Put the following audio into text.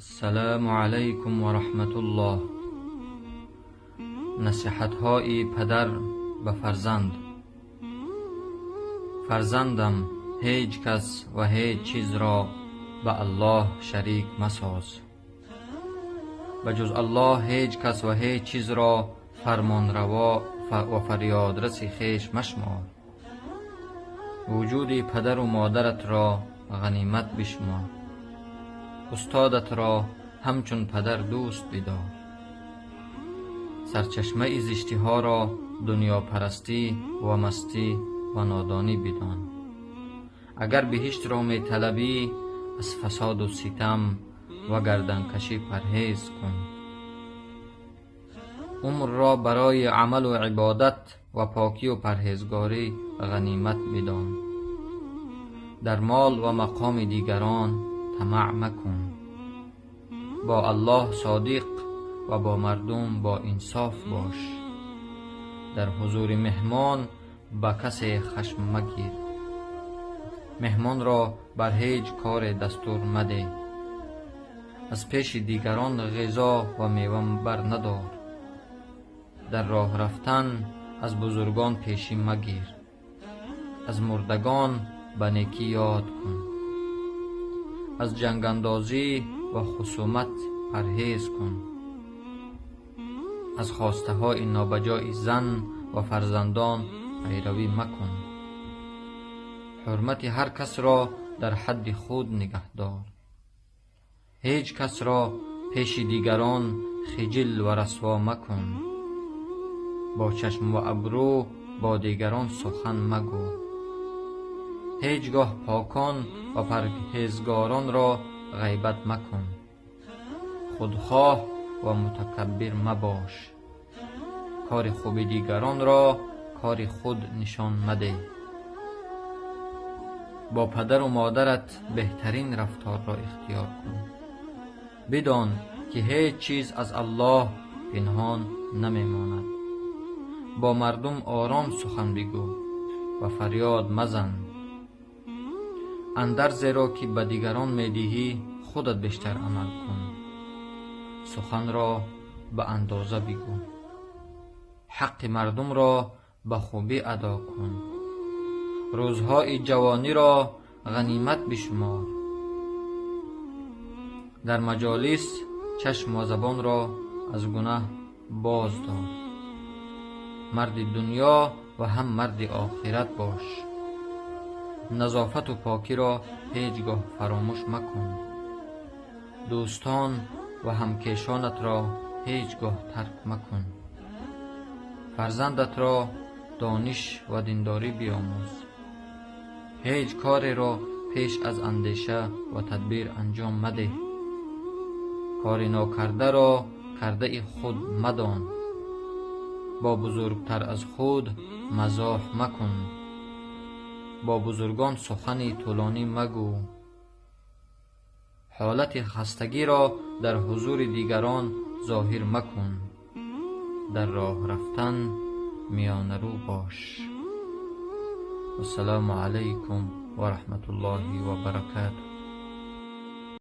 السلام علیکم و رحمت الله. نصیحت های پدر به فرزند. فرزندم، هیچ کس و هیچ چیز را به الله شریک مساز. به جز الله هیچ کس و هیچ چیز را فرمان روا و فریادرس خویش مشمار. وجود پدر و مادرت را غنیمت بشمار. استادت را همچون پدر دوست بدار. سرچشمه زشتی ها را دنیا پرستی و مستی و نادانی بدان. اگر بهشت را می طلبی از فساد و ستم و گردنکشی پرهیز کن. عمر را برای عمل و عبادت و پاکی و پرهیزگاری غنیمت بدان. در مال و مقام دیگران طمع مکن. با الله صادق و با مردم با انصاف باش. در حضور مهمان به کسی خشم مگیر. مهمان را بر هیچ کار دستور مده. از پیش دیگران غذا و میوه بر ندار. در راه رفتن از بزرگان پیشی مگیر. از مردگان به نیکی یاد کن. از جنگ اندازی و خصومت پرهیز کن. از خواسته های نابجای زن و فرزندان پیروی مکن. حرمت هر کس را در حد خود نگه دار. هیچ کس را پیش دیگران خجل و رسوا مکن. با چشم و ابرو با دیگران سخن مگو. هیچگاه پاکان و پرهیزگاران را غیبت مکن. خودخواه و متکبر مباش. کار خوب دیگران را کار خود نشان مده. با پدر و مادرت بهترین رفتار را اختیار کن. بدان که هیچ چیز از الله پنهان نمیماند. با مردم آرام سخن بگو و فریاد مزن. اندرز را که به دیگران میدهی خودت بیشتر عمل کن. سخن را به اندازه بگو. حق مردم را به خوبی ادا کن. روزهای جوانی را غنیمت بشمار. در مجالس چشم و زبان را از گناه باز دار. مرد دنیا و هم مرد آخرت باش. نظافت و پاکی را هیچگاه فراموش مکن. دوستان و همکیشانت را هیچگاه ترک مکن. فرزندت را دانش و دینداری بیاموز. هیچ کاری را پیش از اندیشه و تدبیر انجام مده. کار ناکرده را کرده خود مدان. با بزرگتر از خود مزاح مکن. با بزرگان سخن طولانی مگو. حالت خستگی را در حضور دیگران ظاهر مکن. در راه رفتن میانه رو باش. السلام علیکم و رحمت الله و برکاته.